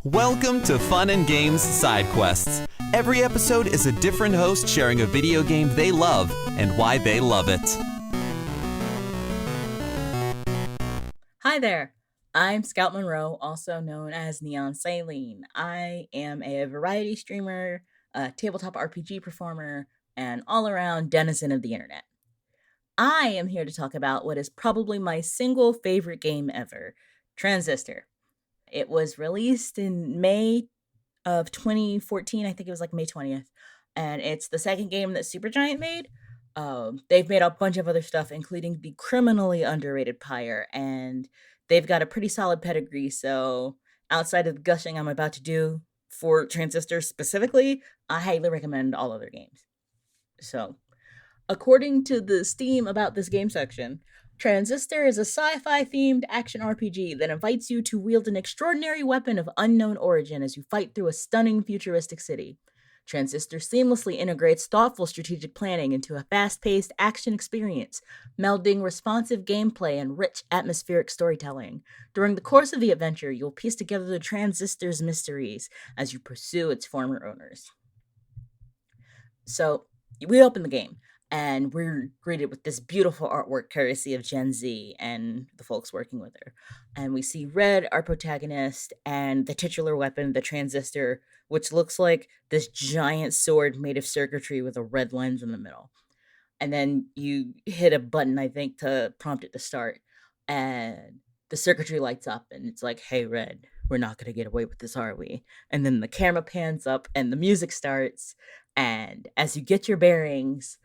Welcome to Fun and Games Side Quests. Every episode is a different host sharing a video game they love and why they love it. Hi there, I'm Scout Munroe, also known as NeonSaline. I am a variety streamer, a tabletop RPG performer, and all-around denizen of the internet. I am here to talk about what is probably my single favorite game ever, Transistor. It was released in May of 2014, I think it was like May 20th, and it's the second game that Supergiant made. They've made a bunch of other stuff, including the criminally underrated Pyre, and they've got a pretty solid pedigree, so outside of the gushing I'm about to do for Transistor specifically, I highly recommend all other games. So, according to the Steam About This Game section, Transistor is a sci-fi themed action RPG that invites you to wield an extraordinary weapon of unknown origin as you fight through a stunning futuristic city. Transistor seamlessly integrates thoughtful strategic planning into a fast-paced action experience, melding responsive gameplay and rich atmospheric storytelling. During the course of the adventure, you'll piece together the Transistor's mysteries as you pursue its former owners. So, we open the game, and we're greeted with this beautiful artwork courtesy of Gen Z and the folks working with her. And we see Red, our protagonist, and the titular weapon, the Transistor, which looks like this giant sword made of circuitry with a red lens in the middle. And then you hit a button, I think, to prompt it to start. And the circuitry lights up, and it's like, hey, Red, we're not going to get away with this, are we? And then the camera pans up, and the music starts. And as you get your bearings,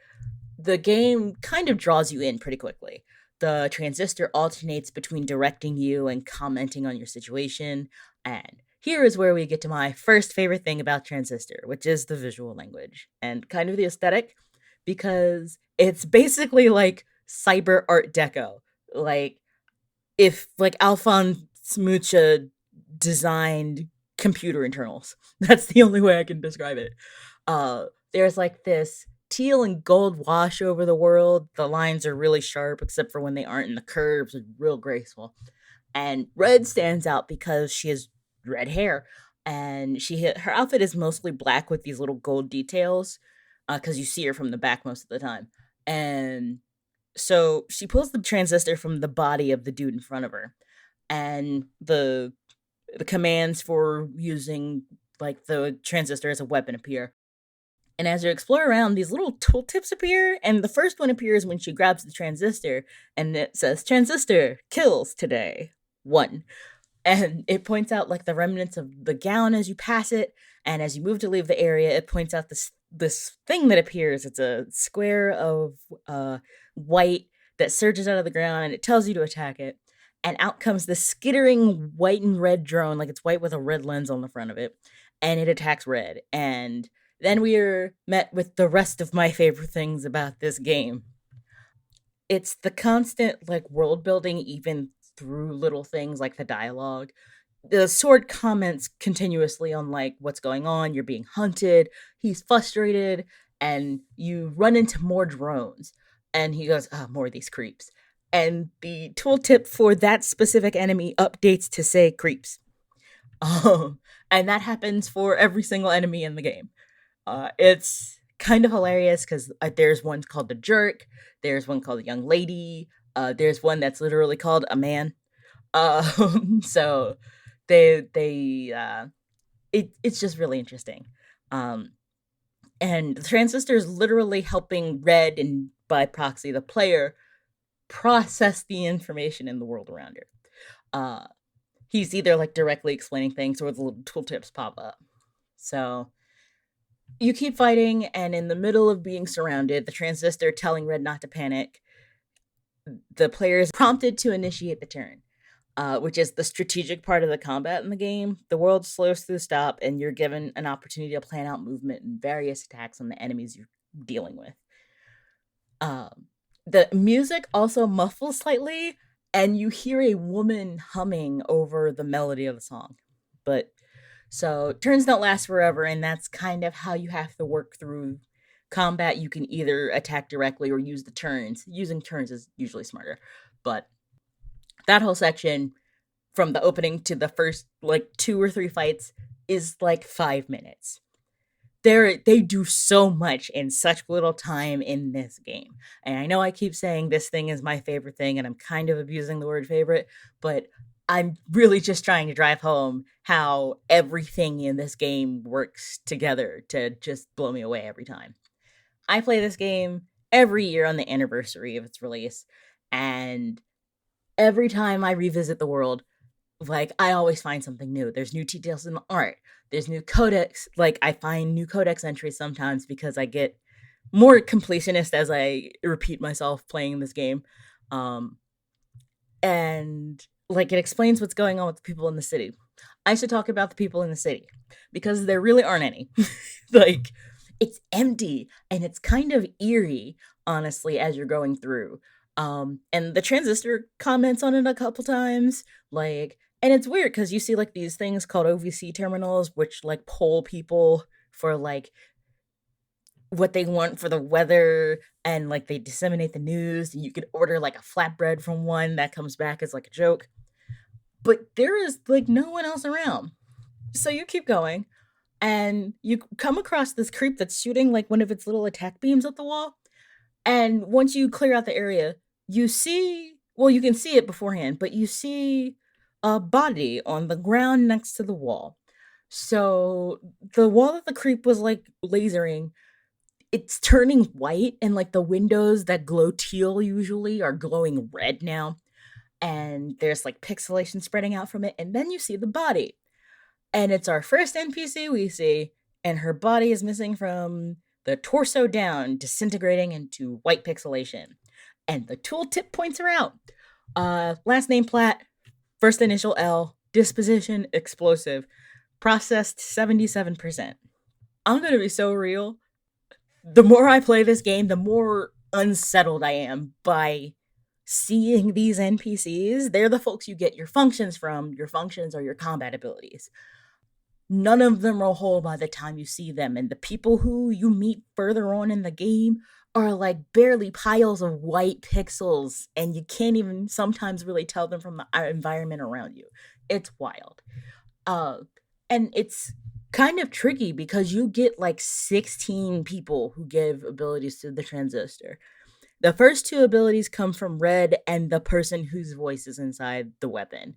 the game kind of draws you in pretty quickly. The Transistor alternates between directing you and commenting on your situation. And here is where we get to my first favorite thing about Transistor, which is the visual language and kind of the aesthetic, because it's basically like cyber art deco. Like if like Alphonse Mucha designed computer internals. That's the only way I can describe it. There's like this teal and gold wash over the world. The lines are really sharp, except for when they aren't, and the curves are real graceful. And Red stands out because she has red hair, and her outfit is mostly black with these little gold details, because you see her from the back most of the time. And so she pulls the Transistor from the body of the dude in front of her, and the commands for using like the Transistor as a weapon appear. And as you explore around, these little tooltips appear, and the first one appears when she grabs the Transistor, and it says, Transistor kills today, 1. And it points out like the remnants of the gown as you pass it, and as you move to leave the area, it points out this thing that appears. It's a square of white that surges out of the ground, and it tells you to attack it. And out comes this skittering white and red drone, like it's white with a red lens on the front of it, and it attacks Red. And then we are met with the rest of my favorite things about this game. It's the constant like world building, even through little things like the dialogue. The sword comments continuously on like what's going on. You're being hunted. He's frustrated, and you run into more drones. And he goes, more of these creeps. And the tooltip for that specific enemy updates to say creeps. And that happens for every single enemy in the game. It's kind of hilarious because there's one called the Jerk, there's one called the Young Lady, there's one that's literally called a man. So it's just really interesting. And the Transistor is literally helping Red and by proxy the player process the information in the world around her. He's either like directly explaining things or the little tooltips pop up. So you keep fighting, and in the middle of being surrounded, the Transistor telling Red not to panic, the player is prompted to initiate the turn, which is the strategic part of the combat in the game. The world slows to a stop, and you're given an opportunity to plan out movement and various attacks on the enemies you're dealing with. The music also muffles slightly, and you hear a woman humming over the melody of the song. So turns don't last forever, and that's kind of how you have to work through combat. You can either attack directly or use the turns. Using turns is usually smarter, but that whole section from the opening to the first like 2 or 3 fights is like 5 minutes. They do so much in such little time in this game. And I know I keep saying this thing is my favorite thing, and I'm kind of abusing the word favorite, but I'm really just trying to drive home how everything in this game works together to just blow me away every time. I play this game every year on the anniversary of its release, and every time I revisit the world, like, I always find something new. There's new details in the art. There's new codex. Like, I find new codex entries sometimes because I get more completionist as I repeat myself playing this game. Um, and, like, it explains what's going on with the people in the city. I should talk about the people in the city because there really aren't any. Like, it's empty and it's kind of eerie, honestly, as you're going through. And the Transistor comments on it a couple times. Like, and it's weird because you see like these things called OVC terminals, which like poll people for like what they want for the weather, and like they disseminate the news, and you could order like a flatbread from one that comes back as like a joke. But there is like no one else around. So you keep going and you come across this creep that's shooting like one of its little attack beams at the wall. And once you clear out the area, you see, well, you can see it beforehand, but you see a body on the ground next to the wall. So the wall that the creep was like lasering, it's turning white, and like the windows that glow teal usually are glowing red now. And there's like pixelation spreading out from it. And then you see the body. And it's our first NPC we see, and her body is missing from the torso down, disintegrating into white pixelation. And the tooltip points her out. Last name Platt, first initial L, disposition explosive, processed 77%. I'm gonna be so real. The more I play this game, the more unsettled I am by seeing these NPCs. They're the folks you get your functions from. Your functions are your combat abilities. None of them roll whole by the time you see them, and the people who you meet further on in the game are like barely piles of white pixels, and you can't even sometimes really tell them from the environment around you. It's wild. And it's kind of tricky because you get like 16 people who give abilities to the Transistor. The first 2 abilities come from Red and the person whose voice is inside the weapon.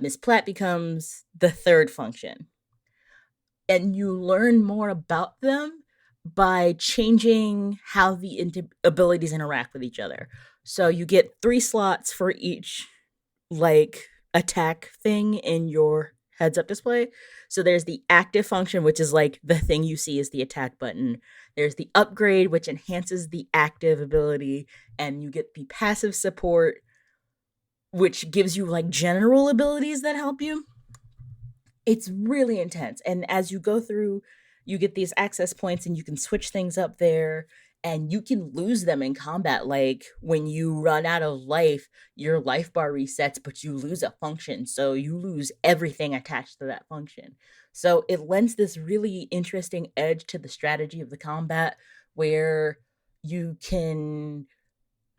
Miss Platt becomes the 3rd function. And you learn more about them by changing how the abilities interact with each other. So you get 3 slots for each like attack thing in your heads up display. So there's the active function, which is like the thing you see is the attack button. There's the upgrade, which enhances the active ability, and you get the passive support, which gives you like general abilities that help you. It's really intense. And as you go through, you get these access points and you can switch things up there, and you can lose them in combat. Like when you run out of life, your life bar resets, but you lose a function. So you lose everything attached to that function. So it lends this really interesting edge to the strategy of the combat where you can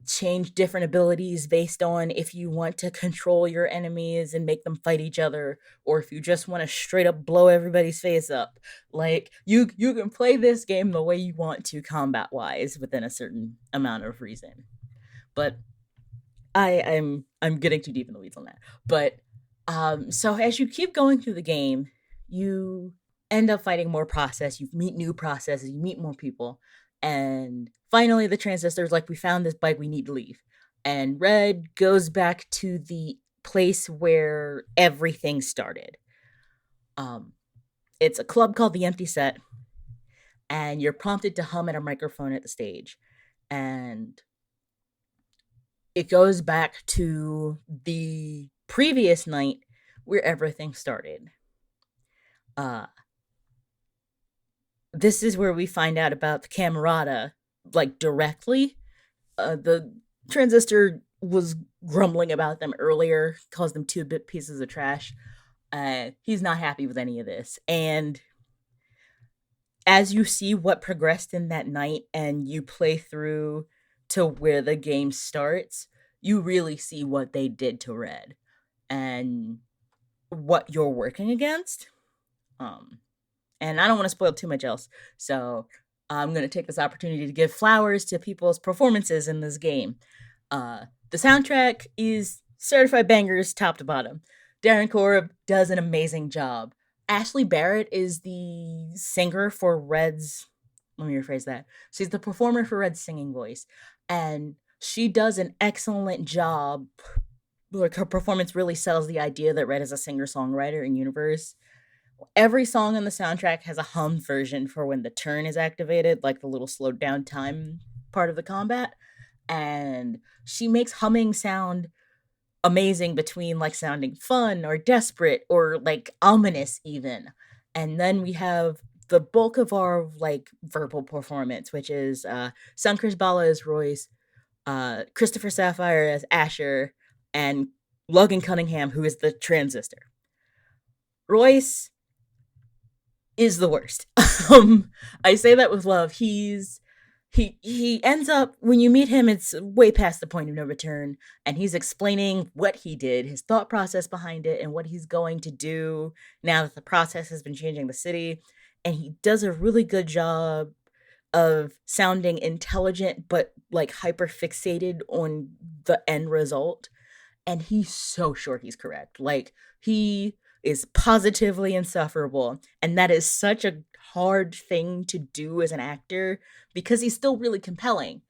change different abilities based on if you want to control your enemies and make them fight each other, or if you just want to straight up blow everybody's face up. Like you can play this game the way you want to combat wise within a certain amount of reason. But I'm getting too deep in the weeds on that. But so as you keep going through the game, you end up fighting more process, you meet new processes, you meet more people. And finally, the Transistor's like, we found this bike, we need to leave. And Red goes back to the place where everything started. It's a club called the Empty Set, and you're prompted to hum at a microphone at the stage. And it goes back to the previous night where everything started. This is where we find out about the Camerata, like, directly. The Transistor was grumbling about them earlier, calls them 2-bit pieces of trash. He's not happy with any of this. And as you see what progressed in that night and you play through to where the game starts, you really see what they did to Red. and what you're working against. And I don't want to spoil too much else, so I'm going to take this opportunity to give flowers to people's performances in this game. The soundtrack is certified bangers top to bottom. Darren Korb does an amazing job. Ashley Barrett is the singer for Red's... Let me rephrase that. She's the performer for Red's singing voice. And she does an excellent job. Like, her performance really sells the idea that Red is a singer-songwriter in universe. Every song on the soundtrack has a hummed version for when the turn is activated, like the little slowed down time part of the combat. And she makes humming sound amazing between like sounding fun or desperate or like ominous even. And then we have the bulk of our like verbal performance, which is Sankrish Bala as Royce, Christopher Sapphire as Asher, and Logan Cunningham, who is the Transistor. Royce is the worst. I say that with love. He ends up, when you meet him, it's way past the point of no return, and he's explaining what he did, his thought process behind it, and what he's going to do now that the process has been changing the city. And he does a really good job of sounding intelligent, but like hyper fixated on the end result. And he's so sure he's correct. Like, he is positively insufferable. And that is such a hard thing to do as an actor because he's still really compelling.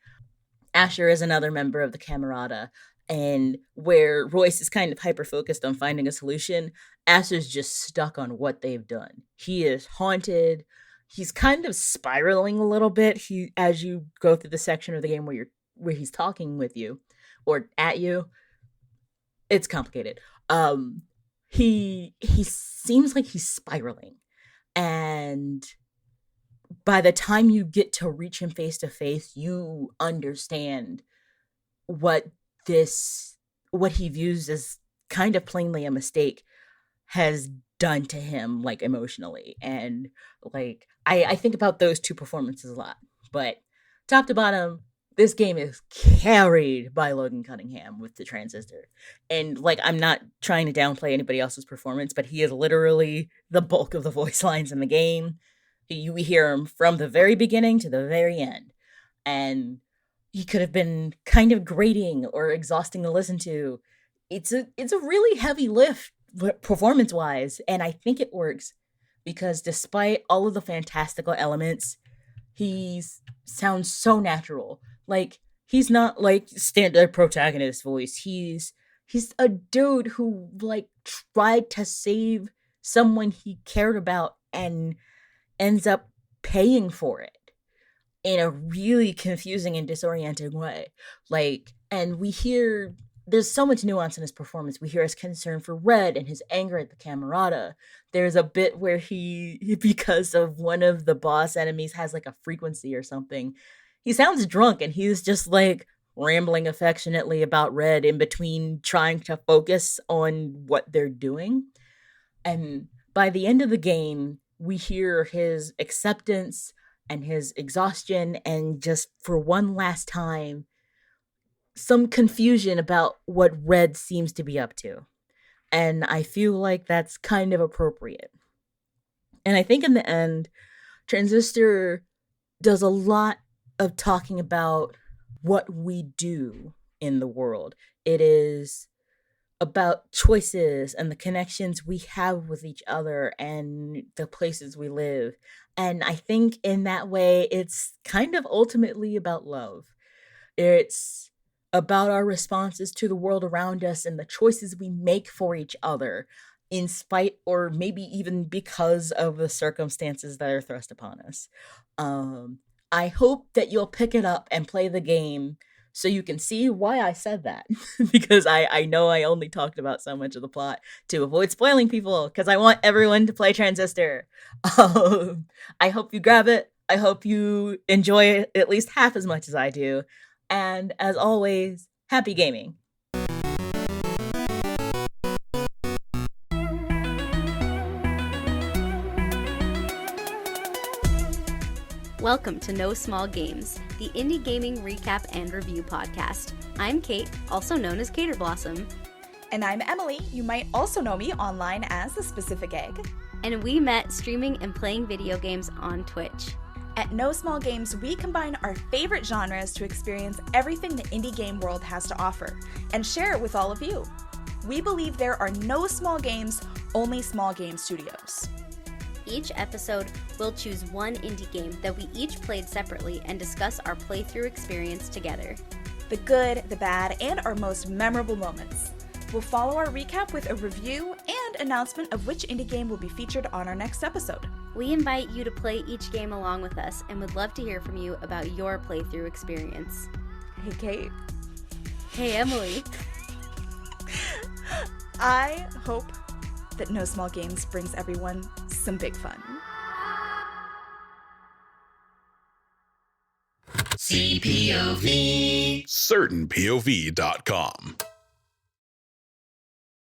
Asher is another member of the Camerata, and where Royce is kind of hyper-focused on finding a solution, Asher's just stuck on what they've done. He is haunted. He's kind of spiraling a little bit. As you go through the section of the game where he's talking with you or at you, it's complicated. He seems like he's spiraling. And by the time you get to reach him face to face, you understand what he views as kind of plainly a mistake has done to him, like, emotionally. And like, I think about those two performances a lot. But top to bottom, this game is carried by Logan Cunningham with the Transistor. And like, I'm not trying to downplay anybody else's performance, but he is literally the bulk of the voice lines in the game. We hear him from the very beginning to the very end. And he could have been kind of grating or exhausting to listen to. It's a really heavy lift performance-wise, and I think it works because despite all of the fantastical elements, he sounds so natural. Like, he's not like standard protagonist voice. He's a dude who like tried to save someone he cared about and ends up paying for it in a really confusing and disorienting way. Like, and we hear there's so much nuance in his performance. We hear his concern for Red and his anger at the Camerata. There's a bit where he, because of one of the boss enemies has like a frequency or something, he sounds drunk and he's just like rambling affectionately about Red in between trying to focus on what they're doing. And by the end of the game, we hear his acceptance and his exhaustion and just for one last time, some confusion about what Red seems to be up to. And I feel like that's kind of appropriate. And I think in the end, Transistor does a lot of talking about what we do in the world. It is about choices and the connections we have with each other and the places we live. And I think in that way, it's kind of ultimately about love. It's about our responses to the world around us and the choices we make for each other in spite or maybe even because of the circumstances that are thrust upon us. I hope that you'll pick it up and play the game so you can see why I said that. Because I know I only talked about so much of the plot to avoid spoiling people because I want everyone to play Transistor. I hope you grab it. I hope you enjoy it at least half as much as I do. And as always, happy gaming. Welcome to No Small Games, the indie gaming recap and review podcast. I'm Kate, also known as Cater Blossom. And I'm Emily. You might also know me online as The Specific Egg. And we met streaming and playing video games on Twitch. At No Small Games, we combine our favorite genres to experience everything the indie game world has to offer and share it with all of you. We believe there are no small games, only small game studios. Each episode, we'll choose one indie game that we each played separately and discuss our playthrough experience together. The good, the bad, and our most memorable moments. We'll follow our recap with a review and announcement of which indie game will be featured on our next episode. We invite you to play each game along with us and would love to hear from you about your playthrough experience. Hey, Kate. Hey, Emily. I hope that No Small Games brings everyone some big fun. CPOV. CertainPOV.com.